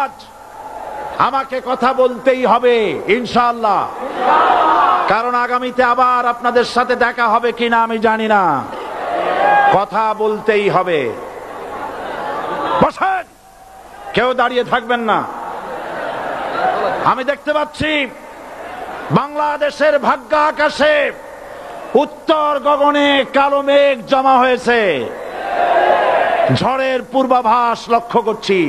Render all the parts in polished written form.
আজ আমাকে কথা বলতেই হবে ইনশাআল্লাহ, কারণ আগামীতে আবার আপনাদের সাথে দেখা হবে কিনা আমি জানি না। কথা বলতেই হবে। বসেন, কেউ দাঁড়িয়ে থাকবেন না। আমি দেখতে পাচ্ছি বাংলাদেশের ভাগ্য আকাশে উত্তর গগনে কালো মেঘ জমা হয়েছে, ঝড়ের পূর্বাভাস লক্ষ্য করছি।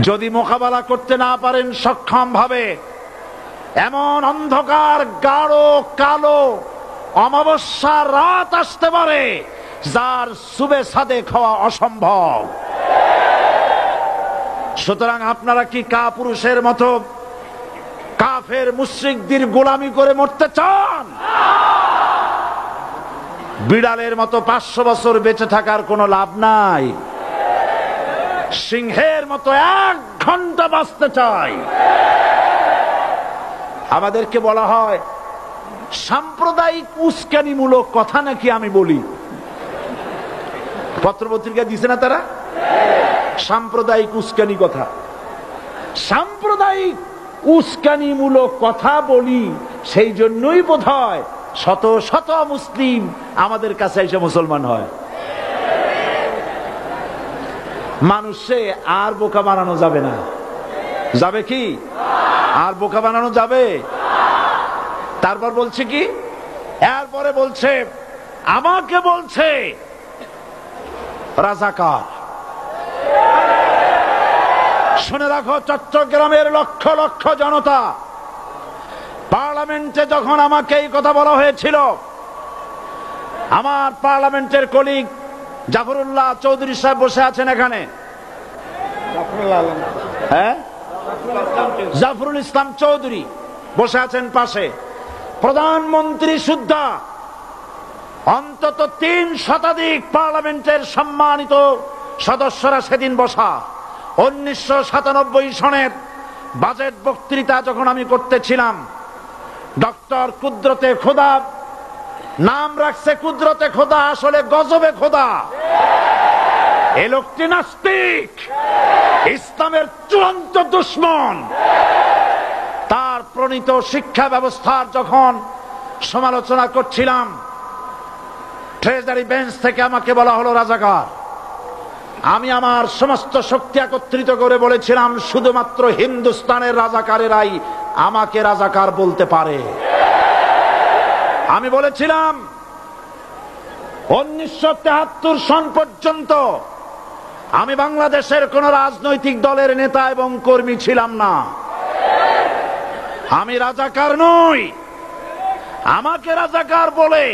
যদি মোকাবেলা করতে না পারেন সক্ষম ভাবে, এমন অন্ধকার গাঢ় কালো অমাবস্যার রাত আসতে পারে যার সুবে সাদেক হওয়া অসম্ভব। সুতরাং আপনারা কি কাপুরুষের মতো কাফের মুশরিকদের গোলামি করে মরতে চান? বিড়ালের মতো 500 বছর বেঁচে থাকার কোনো লাভ নাই। সিংহের মতো 1 ঘন্টা বাঁচতে চাই। আমাদেরকে বলা হয় সাম্প্রদায়িক উস্কানিমূলক কথা নাকি আমি বলি। পত্রপত্রিকা দিছে না তারা? সাম্প্রদায়িক উস্কানি কথা, সাম্প্রদায়িক উস্কানিমূলক কথা বলি। সেই জন্যই বোধহয় শত শত মুসলিম আমাদের কাছে এসে মুসলমান হয়। মানুষে আর বোকা বানানো যাবে না। যাবে কি? আর বোকা বানানো যাবে? তারপর বলছে কি, এরপরে বলছে আমাকে বলছে রাজাকার। শুনে রাখো চট্টগ্রামের লক্ষ লক্ষ জনতা, পার্লামেন্টে যখন আমাকে এই কথা বলা হয়েছিল, আমার পার্লামেন্টের কলিগ জাফরুল্লাহ চৌধুরী সাহেব বসে আছেন এখানে, হ্যাঁ, জাফরুল ইসলাম চৌধুরী বসে আছেন পাশে, প্রধানমন্ত্রী সুদ্ধা, অন্তত 3 শতাধিক পার্লামেন্টের সম্মানিত সদস্যরা সেদিন বসা। 1997 সনের বাজেট বক্তৃতা যখন আমি করতেছিলাম, ডক্টর কুদরতে খোদা, নাম রাখছে কুদরতে খোদা, আসলে গজবে খোদা। এই লোকটি নাস্তিক, ইসলামের চূড়ান্ত দুশমন। তার প্রণীত শিক্ষা ব্যবস্থার যখন সমালোচনা করছিলাম, ট্রেজারি বেঞ্চ থেকে আমাকে বলা হলো রাজাকার। আমি আমার সমস্ত শক্তি একত্রিত করে বলেছিলাম শুধুমাত্র হিন্দুস্তানের রাজাকারেরাই আমাকে রাজাকার বলতে পারে। আমি বলেছিলাম 1973 সন পর্যন্ত আমি বাংলাদেশের কোন রাজনৈতিক দলের নেতা এবং কর্মী ছিলাম না। আমি রাজাকার নই। আমাকে রাজাকার বলে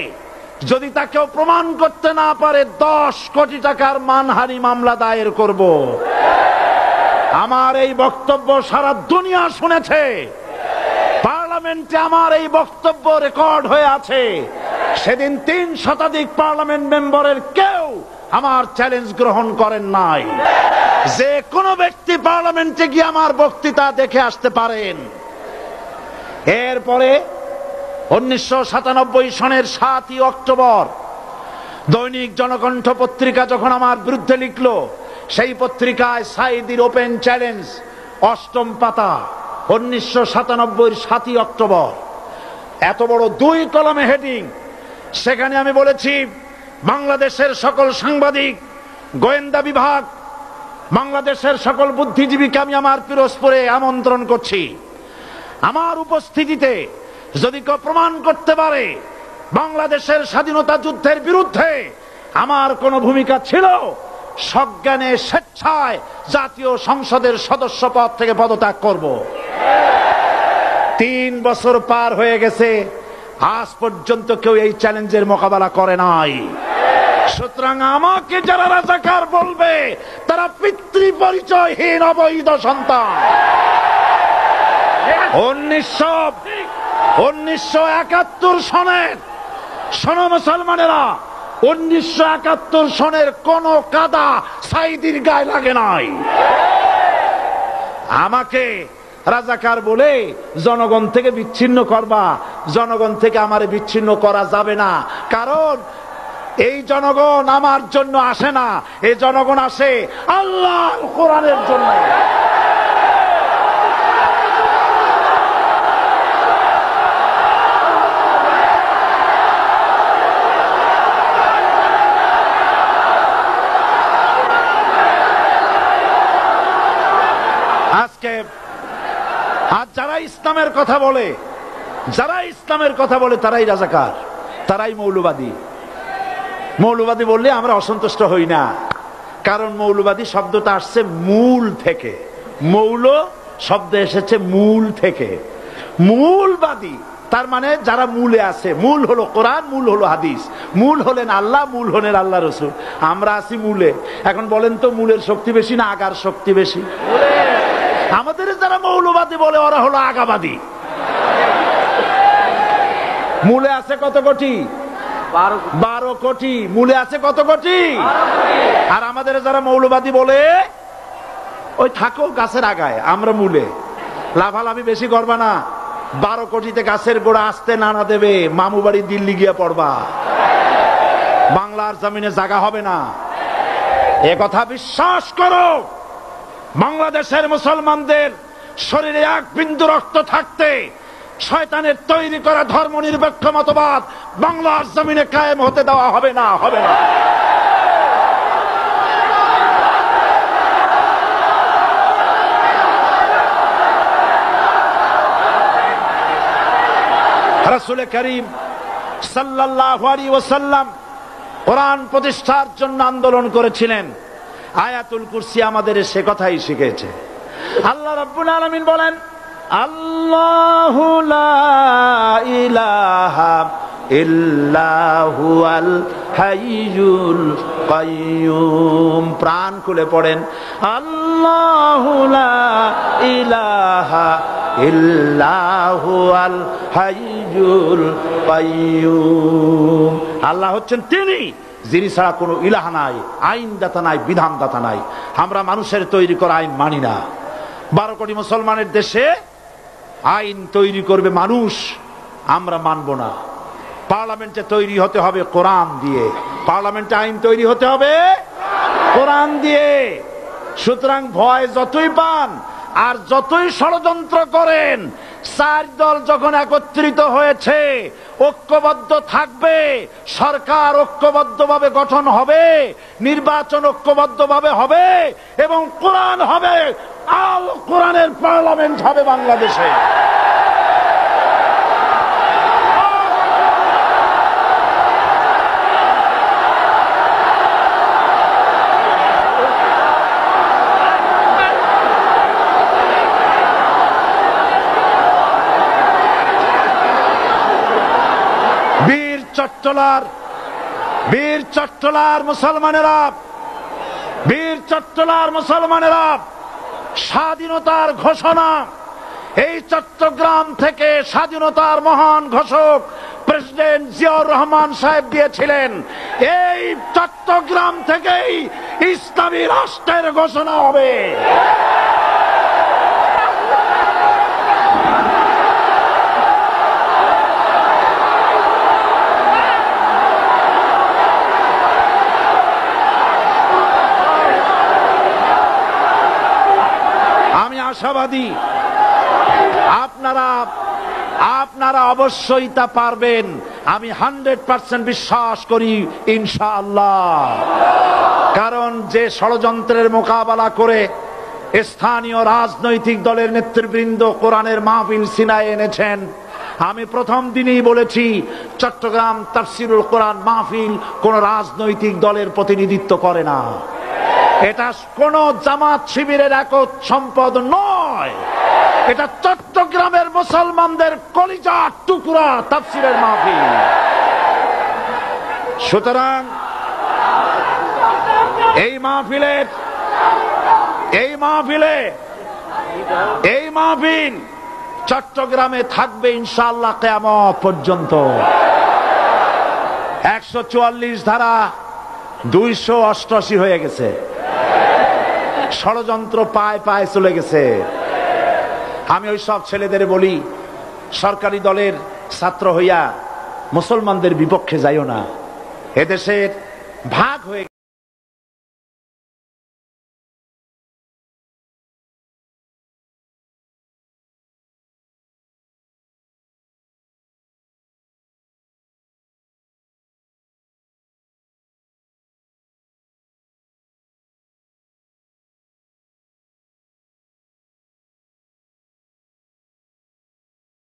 যদি তাকেও প্রমাণ করতে না পারে 10 কোটি টাকার মানহানি মামলা দায়ের করব। আমার এই বক্তব্য সারা দুনিয়া শুনেছে। পার্লামেন্টে আমার এই বক্তব্য রেকর্ড হয়ে আছে। সেদিন 3 শতাধিক পার্লামেন্ট মেম্বারের কেউ আমার চ্যালেঞ্জ গ্রহণ করেন নাই। যে কোনো ব্যক্তি পার্লামেন্টে গিয়ে আমার বক্তৃতা দেখে আসতে পারেন। এরপরে 1997 সনের 7 অক্টোবর দৈনিক জনকণ্ঠ পত্রিকা যখন আমার বিরুদ্ধে লিখল, সেই পত্রিকায় সাইদির ওপেন চ্যালেঞ্জ 8ম পাতা, 1997 7 অক্টোবর, এত বড় 2 কলমে হেডিং। সেখানে আমি বলেছি বাংলাদেশের সকল সাংবাদিক, গোয়েন্দা বিভাগ, বাংলাদেশের সকল বুদ্ধিজীবীকে আমি আমার পিরোজপুরে আমন্ত্রণ করছি। আমার উপস্থিতিতে যদি কেউ প্রমাণ করতে পারে বাংলাদেশের স্বাধীনতা যুদ্ধের বিরুদ্ধে আমার কোনো ভূমিকা ছিল, সজ্ঞানে স্বেচ্ছায় জাতীয় সংসদের সদস্য পদ থেকে পদত্যাগ করব। 3 বছর পার হয়ে গেছে, আজ পর্যন্ত কেউ এই চ্যালেঞ্জের মোকাবেলা করে নাই। সুতরাং আমাকে যারা রাজাকার বলবে তারা পিতৃ পরিচয়হীন অবৈধ সন্তান। 1971 সনের, শোনো মুসলমানেরা, 1971 সনের কোন কাদা সাইদির গায়ে লাগে নাই। আমাকে রাজাকার বলে জনগণ থেকে বিচ্ছিন্ন করবা, জনগণ থেকে আমারে বিচ্ছিন্ন করা যাবে না। কারণ এই জনগণ আমার জন্য আসে না, এই জনগণ আসে আল্লাহর কোরআনের জন্য। আজকে আর যারা ইসলামের কথা বলে, যারা ইসলামের কথা বলে তারাই রাজাকার, তারাই মৌলবাদী। মৌলবাদী বললে আমরা অসন্তুষ্ট হই না, কারণ মৌলবাদী শব্দটা আসছে মূল থেকে। মৌল শব্দ এসেছে মূল থেকে। মূলবাদী তার মানে যারা মূলে আছে। মূল হলো কোরআন, মূল হলো হাদিস, মূল হলেন আল্লাহ, মূল হলেন আল্লাহ রসুল। আমরা আছি মূলে। এখন বলেন তো মূলের শক্তি বেশি না আগার শক্তি বেশি? আমাদের যারা মৌলবাদী বলে ওরা হলো আগাবাদী। মূলে আছে কত কোটি? 12 কোটি। মূলে আছে কত কোটি? আর আমাদের যারা মৌলবাদী বলে ওই থাকো গাছের আগায়, আমরা মূলে। লাভালাভি বেশি করবা না, 12 কোটিতে গাছের গোড়া আসতে নানা দেবে, মামু বাড়ি দিল্লি গিয়ে পড়বা, বাংলার জমিনে জায়গা হবে না। এ কথা বিশ্বাস করো। বাংলাদেশের মুসলমানদের শরীরে এক বিন্দু রক্ত থাকতে শয়তানের তৈরি করা ধর্ম নিরপেক্ষ মতবাদ বাংলার জমিনে কায়েম হতে দেওয়া হবে না, হবে না। রাসূল করিম সাল্লাল্লাহু আলাইহি ওয়াসাল্লাম কোরআন প্রতিষ্ঠার জন্য আন্দোলন করেছিলেন। আয়াতুল কুরসি আমাদের সে কথাই শিখেছে। আল্লাহ রাব্বুল আলামিন বলেন, আল্লাহু লা ইলাহা ইল্লা হুয়াল হাইয়ুল কাইয়ুম। প্রাণ খুলে পড়েন, আল্লাহু লা ইলাহা ইল্লা হুয়াল হাইয়ুল কাইয়ুম। আল্লাহ হচ্ছেন তিনি, যিনি ছাড়া কোনো ইলাহ নাই, আইনদাতা নাই, বিধানদাতা নাই। আমরা মানুষের তৈরি করা আইন মানি না। 12 কোটি মুসলমানের দেশে আইন তৈরি করবে মানুষ, আমরা মানব না। পার্লামেন্টে তৈরি হতে হবে কোরআন দিয়ে, পার্লামেন্টে আইন তৈরি হতে হবে কোরআন দিয়ে। সুতরাং ভয় যতই পান আর যতই ষড়যন্ত্র করেন, 4 দল যখন একত্রিত হয়েছে, ঐক্যবদ্ধ থাকবে, সরকার ঐক্যবদ্ধভাবে গঠন হবে, নির্বাচন ঐক্যবদ্ধভাবে হবে এবং কোরআন হবে, আল কোরআনের পার্লামেন্ট হবে বাংলাদেশে। বীর চট্টলার মুসলমানেরা, বীর চট্টলার মুসলমানেরা স্বাধীনতার ঘোষণা এই চট্টগ্রাম থেকে স্বাধীনতার মহান ঘোষক প্রেসিডেন্ট জিয়াউর রহমান সাহেব দিয়েছিলেন। এই চট্টগ্রাম থেকেই ইসলামী রাষ্ট্রের ঘোষণা হবে। আশাবাদী আপনারা অবশ্যই তা পারবেন। আমি 100% বিশ্বাস করি ইনশাআল্লাহ। কারণ যে ষড়যন্ত্রের মোকাবেলা করে স্থানীয় রাজনৈতিক দলের নেতৃবৃন্দ কোরআনের মাহফিল সিনায় এনেছেন, আমি প্রথম দিনেই বলেছি চট্টগ্রাম তাফসিরুল কোরআন মাহফিল কোন রাজনৈতিক দলের প্রতিনিধিত্ব করে না। এটা কোন জামাত শিবিরের একক সম্পদ নয়, এটা চট্টগ্রামের মুসলমানদের কলিজার টুকরা তাফসিরের মাহফিল। সুতরাং এই মাহফিল চট্টগ্রামে থাকবে ইনশাআল্লাহ কিয়ামত পর্যন্ত। 144 ধারা 288 হয়ে গেছে, ষড়যন্ত্র পায় পায় চলে গেছে। আমি ওই সব ছেলেদের বলি, সরকারি দলের ছাত্র হইয়া মুসলমানদের বিপক্ষে যাইও না। এদেশের ভাগ